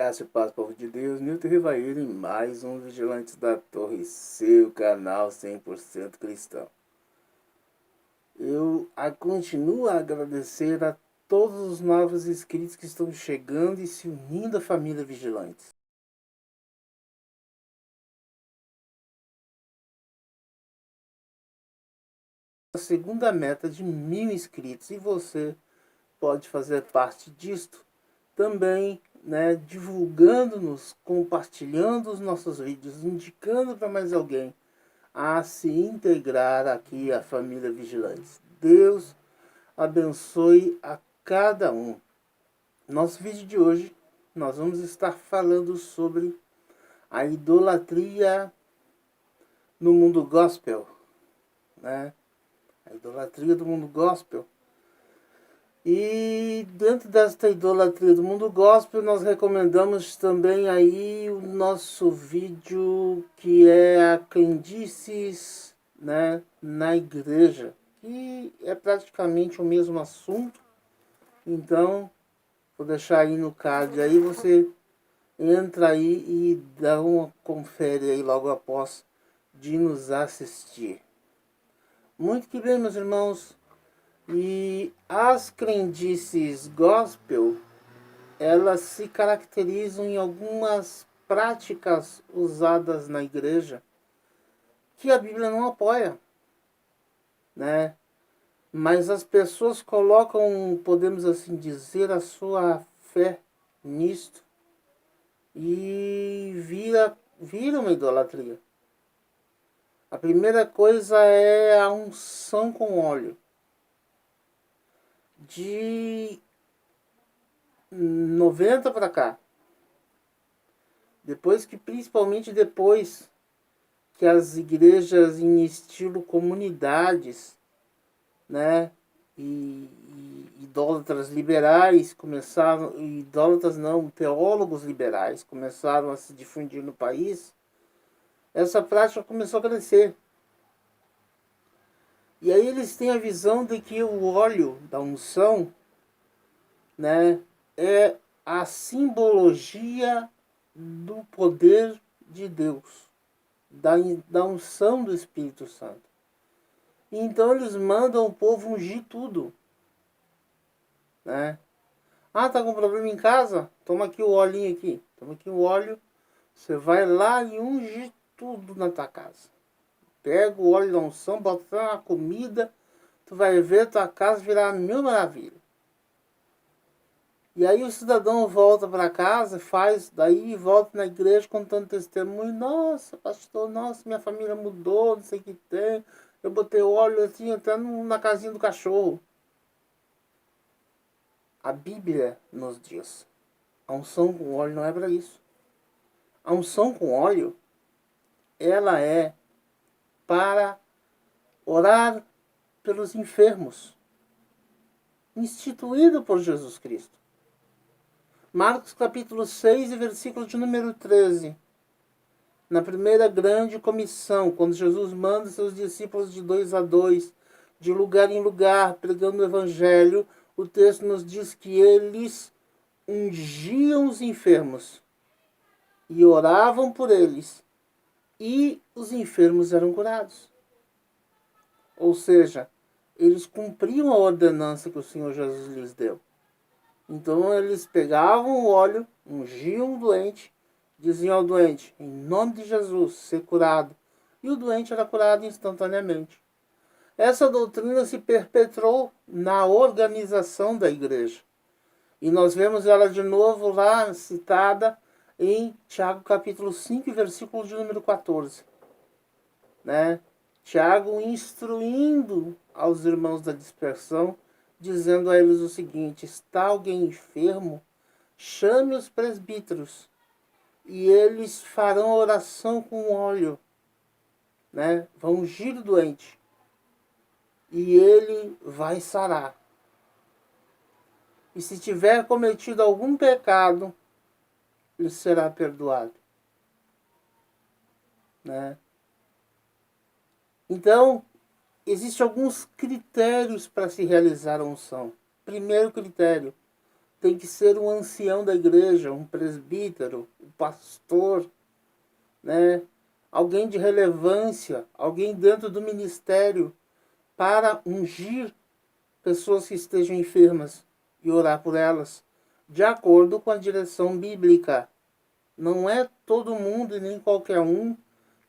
Graça e paz, povo de Deus. Nilton Rivaíra em mais um Vigilantes da Torre, seu canal 100% cristão. Eu continuo a agradecer a todos os novos inscritos que estão chegando e se unindo à família Vigilantes. A segunda meta de 1000 inscritos, e você pode fazer parte disto também, divulgando-nos, compartilhando os nossos vídeos, indicando para mais alguém a se integrar aqui à família Vigilantes. Deus abençoe a cada um. Nosso vídeo de hoje, nós vamos estar falando sobre a idolatria no mundo gospel, né? A idolatria do mundo gospel. E dentro desta idolatria do mundo gospel, nós recomendamos também aí o nosso vídeo que é a crendices, na igreja, que é praticamente o mesmo assunto. Então, vou deixar aí no card, aí você entra aí e dá uma confere aí logo após de nos assistir. Muito que bem, meus irmãos. E as crendices gospel, elas se caracterizam em algumas práticas usadas na igreja que a Bíblia não apoia, né? Mas as pessoas colocam, podemos assim dizer, a sua fé nisto e vira uma idolatria. A primeira coisa é a unção com óleo. De 90 para cá, principalmente depois que as igrejas em estilo comunidades, e idólatras liberais começaram, teólogos liberais começaram a se difundir no país, essa prática começou a crescer. E aí eles têm a visão de que o óleo da unção, é a simbologia do poder de Deus, da unção do Espírito Santo. E então eles mandam o povo ungir tudo, Ah, tá com problema em casa? Toma aqui o olhinho aqui. Toma aqui o óleo. Você vai lá e unge tudo na tua casa. Pega o óleo da unção, bota na comida, tu vai ver tua casa virar mil maravilhas. E aí o cidadão volta para casa, volta na igreja contando testemunho. Nossa, pastor, nossa, minha família mudou, não sei o que tem. Eu botei óleo assim, até na casinha do cachorro. A Bíblia nos diz, a unção com óleo não é para isso. A unção com óleo, ela é para orar pelos enfermos, instituído por Jesus Cristo. Marcos capítulo 6 e versículo de número 13. Na primeira grande comissão, quando Jesus manda seus discípulos de 2 a 2, de lugar em lugar, pregando o evangelho, o texto nos diz que eles ungiam os enfermos e oravam por eles, e os enfermos eram curados. Ou seja, eles cumpriam a ordenança que o Senhor Jesus lhes deu. Então eles pegavam o óleo, ungiam o doente, diziam ao doente, em nome de Jesus, ser curado. E o doente era curado instantaneamente. Essa doutrina se perpetuou na organização da igreja. E nós vemos ela de novo lá citada em Tiago capítulo 5, versículo de número 14. Tiago instruindo aos irmãos da dispersão, dizendo a eles o seguinte: está alguém enfermo? Chame os presbíteros, e eles farão oração com óleo, vão ungir o doente, e ele vai sarar. E se tiver cometido algum pecado, ele será perdoado. Então, existem alguns critérios para se realizar a unção. Primeiro critério, tem que ser um ancião da igreja, um presbítero, um pastor, né? Alguém de relevância, alguém dentro do ministério, para ungir pessoas que estejam enfermas e orar por elas, de acordo com a direção bíblica. Não é todo mundo e nem qualquer um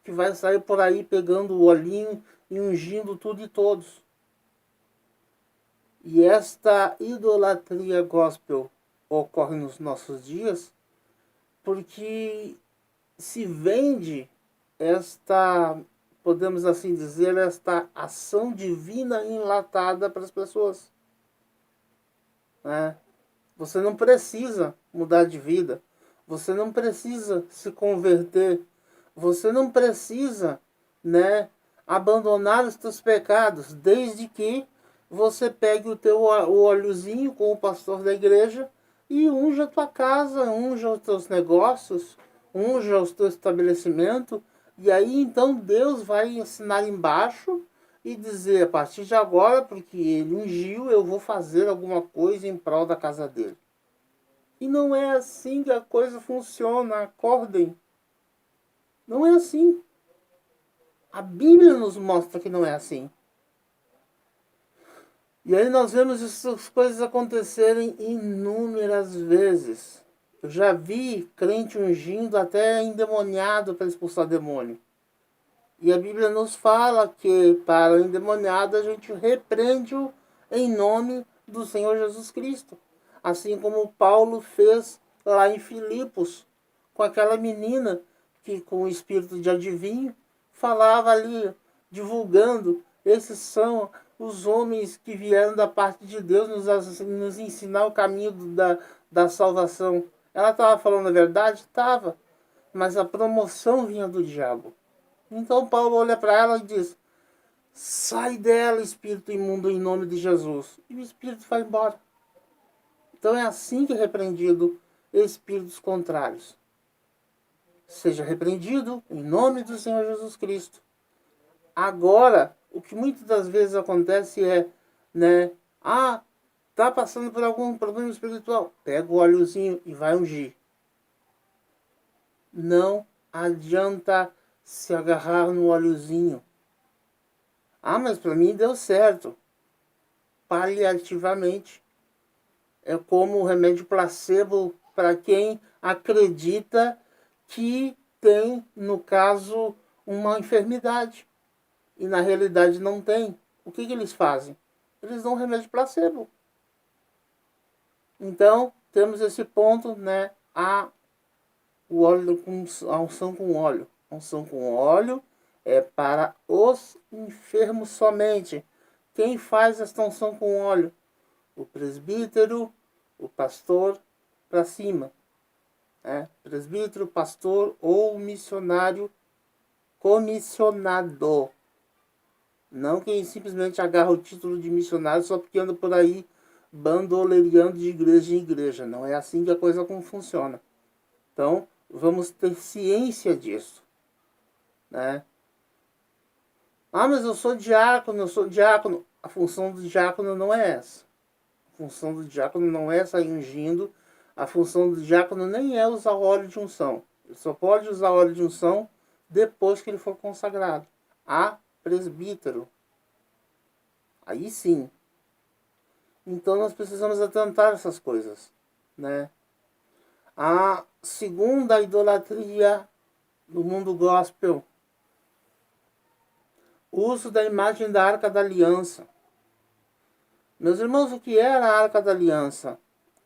que vai sair por aí pegando o olhinho e ungindo tudo e todos. E esta idolatria gospel ocorre nos nossos dias porque se vende esta, podemos assim dizer, esta ação divina enlatada para as pessoas. Né? Você não precisa mudar de vida. Você não precisa se converter. Você não precisa, né, abandonar os teus pecados, desde que você pegue o óleozinho com o pastor da igreja e unja a tua casa, unja os teus negócios, unja o teu estabelecimento. E aí então Deus vai ensinar embaixo e dizer, a partir de agora, porque ele ungiu, eu vou fazer alguma coisa em prol da casa dele. E não é assim que a coisa funciona, acordem. Não é assim. A Bíblia nos mostra que não é assim. E aí nós vemos essas coisas acontecerem inúmeras vezes. Eu já vi crente ungindo até endemoniado para expulsar demônio. E a Bíblia nos fala que para o endemoniado a gente repreende-o em nome do Senhor Jesus Cristo. Assim como Paulo fez lá em Filipos, com aquela menina que com o espírito de adivinho falava ali, divulgando, esses são os homens que vieram da parte de Deus nos ensinar o caminho da salvação. Ela estava falando a verdade? Estava. Mas a promoção vinha do diabo. Então Paulo olha para ela e diz, sai dela, espírito imundo, em nome de Jesus. E o espírito vai embora. Então é assim que é repreendido espíritos contrários. Seja repreendido em nome do Senhor Jesus Cristo. Agora, o que muitas das vezes acontece é, né, tá passando por algum problema espiritual, pega o óleozinho e vai ungir. Não adianta se agarrar no óleozinho. Mas para mim deu certo. Paliativamente. É como o remédio placebo para quem acredita que tem, no caso, uma enfermidade. E na realidade não tem. O que eles fazem? Eles dão remédio placebo. Então, temos esse ponto, né? O óleo com a unção com óleo. A unção com óleo é para os enfermos somente. Quem faz esta unção com óleo? O presbítero, o pastor, para cima. Presbítero, pastor ou missionário comissionado. Não quem simplesmente agarra o título de missionário só porque anda por aí bandoleiriando de igreja em igreja. Não é assim que a coisa funciona. Então, vamos ter ciência disso. Né? Mas eu sou diácono. A função do diácono não é essa. A função do diácono não é sair ungindo. A função do diácono nem é usar óleo de unção. Ele só pode usar óleo de unção depois que ele for consagrado a presbítero. Aí sim. Então nós precisamos atentar essas coisas. Né? A segunda idolatria do mundo gospel. Uso da imagem da Arca da Aliança. Meus irmãos, o que era a Arca da Aliança?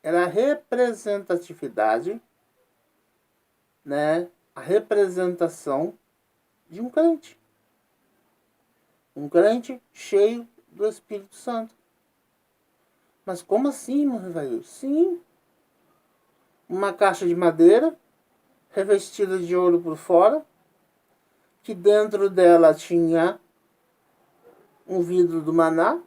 Era a representatividade, né? A representação de um crente. Um crente cheio do Espírito Santo. Mas como assim, irmão Evair? Sim. Uma caixa de madeira, revestida de ouro por fora, que dentro dela tinha um vidro do maná,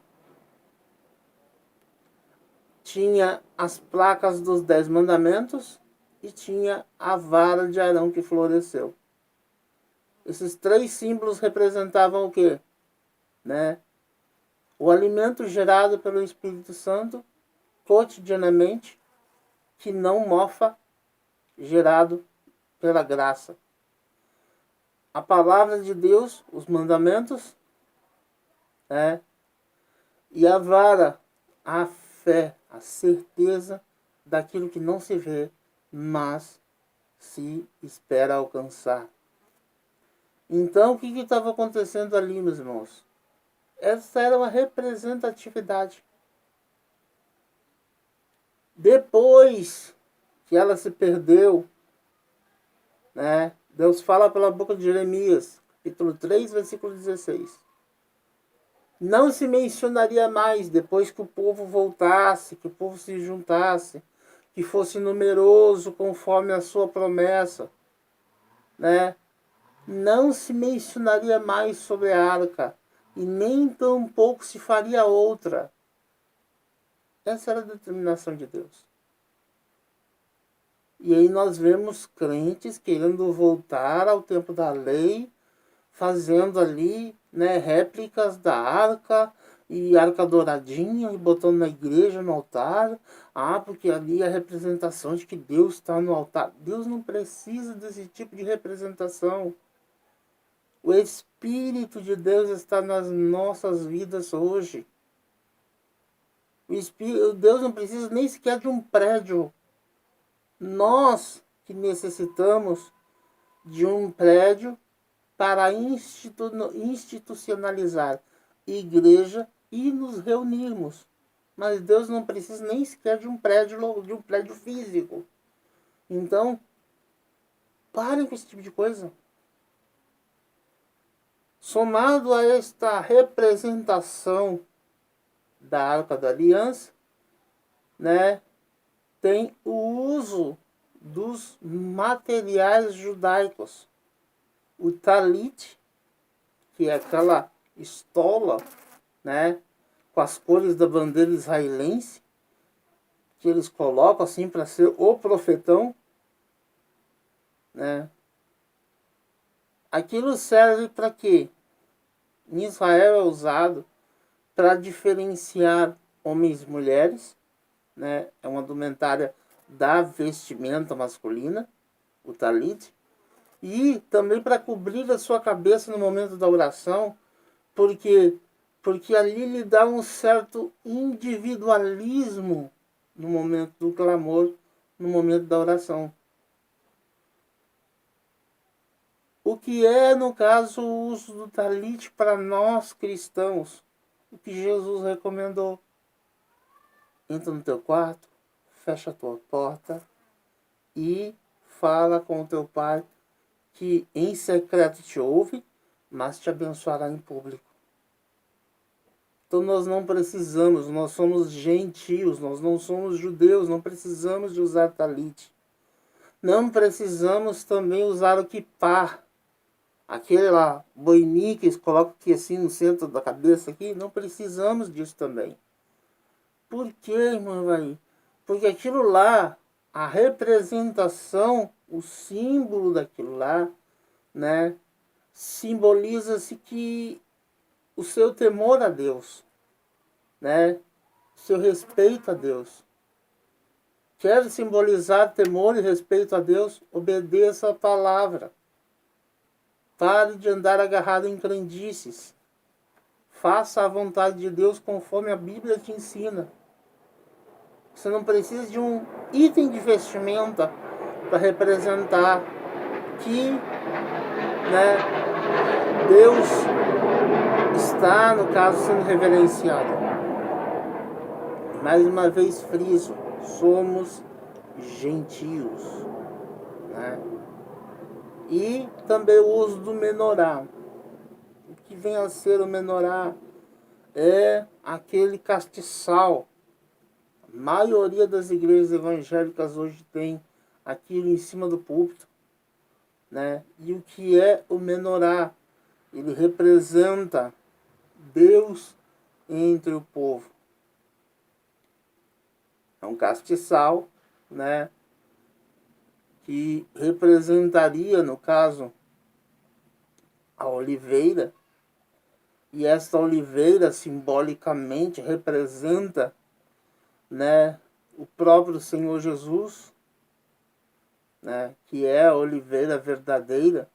tinha as placas dos 10 mandamentos e tinha a vara de Arão que floresceu. Esses 3 símbolos representavam o quê? Né? O alimento gerado pelo Espírito Santo cotidianamente que não mofa, gerado pela graça. A palavra de Deus, os mandamentos, e a vara, a fé, a certeza daquilo que não se vê, mas se espera alcançar. Então, o que estava acontecendo ali, meus irmãos? Essa era uma representatividade. Depois que ela se perdeu, Deus fala pela boca de Jeremias, capítulo 3, versículo 16. Não se mencionaria mais depois que o povo voltasse, que o povo se juntasse, que fosse numeroso conforme a sua promessa, Não se mencionaria mais sobre a arca, e nem tampouco se faria outra. Essa era a determinação de Deus. E aí nós vemos crentes querendo voltar ao tempo da lei, fazendo ali réplicas da arca, e arca douradinha, e botando na igreja, no altar. Porque ali é a representação de que Deus está no altar. Deus não precisa desse tipo de representação. O Espírito de Deus está nas nossas vidas hoje. Deus não precisa nem sequer de um prédio. Nós que necessitamos de um prédio para institucionalizar igreja e nos reunirmos. Mas Deus não precisa nem sequer de um prédio físico. Então, parem com esse tipo de coisa. Somado a esta representação da Arca da Aliança, tem o uso dos materiais judaicos. O talit, que é aquela estola, com as cores da bandeira israelense, que eles colocam assim para ser o profetão, Aquilo serve para quê? Em Israel é usado para diferenciar homens e mulheres, É uma indumentária da vestimenta masculina, o talit, e também para cobrir a sua cabeça no momento da oração, porque ali lhe dá um certo individualismo no momento do clamor, no momento da oração. O que é, no caso, o uso do talit para nós cristãos? O que Jesus recomendou. Entra no teu quarto, fecha a tua porta e fala com o teu pai, que em secreto te ouve, mas te abençoará em público. Então nós não precisamos, nós somos gentios, nós não somos judeus, não precisamos de usar talit. Não precisamos também usar o kippá, aquele lá, boini que eles colocam aqui assim no centro da cabeça aqui, não precisamos disso também. Por quê, irmão? Porque aquilo lá, a representação, o símbolo daquilo lá, simboliza-se que o seu temor a Deus, o seu respeito a Deus. Quer simbolizar temor e respeito a Deus? Obedeça a palavra. Pare de andar agarrado em crendices. Faça a vontade de Deus conforme a Bíblia te ensina. Você não precisa de um item de vestimenta para representar que Deus está, no caso, sendo reverenciado. Mais uma vez friso, somos gentios. E também o uso do menorá. O que vem a ser o menorá? É aquele castiçal. A maioria das igrejas evangélicas hoje tem aquilo em cima do púlpito. E o que é o menorá? Ele representa Deus entre o povo. É um castiçal, que representaria, no caso, a oliveira, e esta oliveira simbolicamente representa o próprio Senhor Jesus, né, que é a oliveira verdadeira.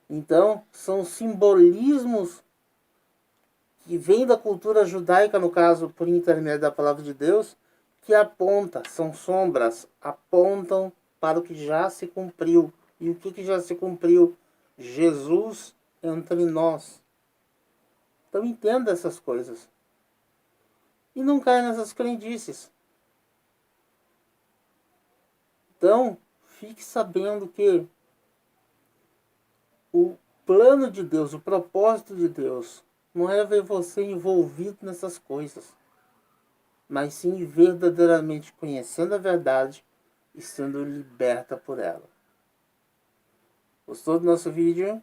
Então, são simbolismos que vêm da cultura judaica, no caso, por intermédio da palavra de Deus, que aponta, são sombras, apontam para o que já se cumpriu. E o que já se cumpriu? Jesus entre nós. Então entenda essas coisas. E não caia nessas crendices. Então, fique sabendo que o plano de Deus, o propósito de Deus, não é ver você envolvido nessas coisas, mas sim verdadeiramente conhecendo a verdade e sendo liberta por ela. Gostou do nosso vídeo?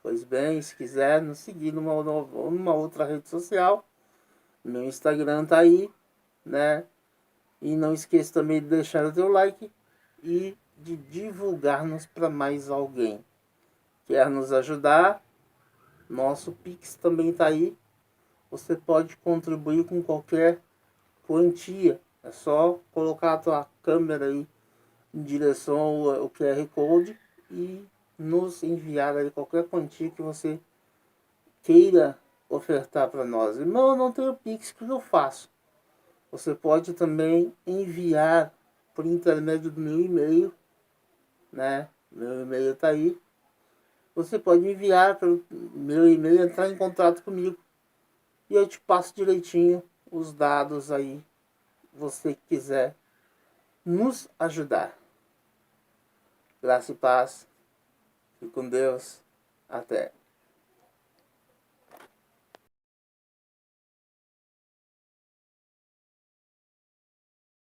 Pois bem, se quiser nos seguir numa outra rede social, meu Instagram tá aí, né? E não esqueça também de deixar o teu like e de divulgar-nos para mais alguém. Quer nos ajudar? Nosso Pix também tá aí. Você pode contribuir com qualquer quantia. É só colocar a tua câmera aí em direção ao QR Code e nos enviar aí qualquer quantia que você queira ofertar para nós. Irmão, eu não tenho Pix, o que eu faço? Você pode também enviar por intermédio do meu e-mail, né? Meu e-mail está aí. Você pode enviar pelo meu e-mail, entrar em contato comigo e eu te passo direitinho os dados aí, você que quiser nos ajudar. Graça e paz. Fique com Deus. Até.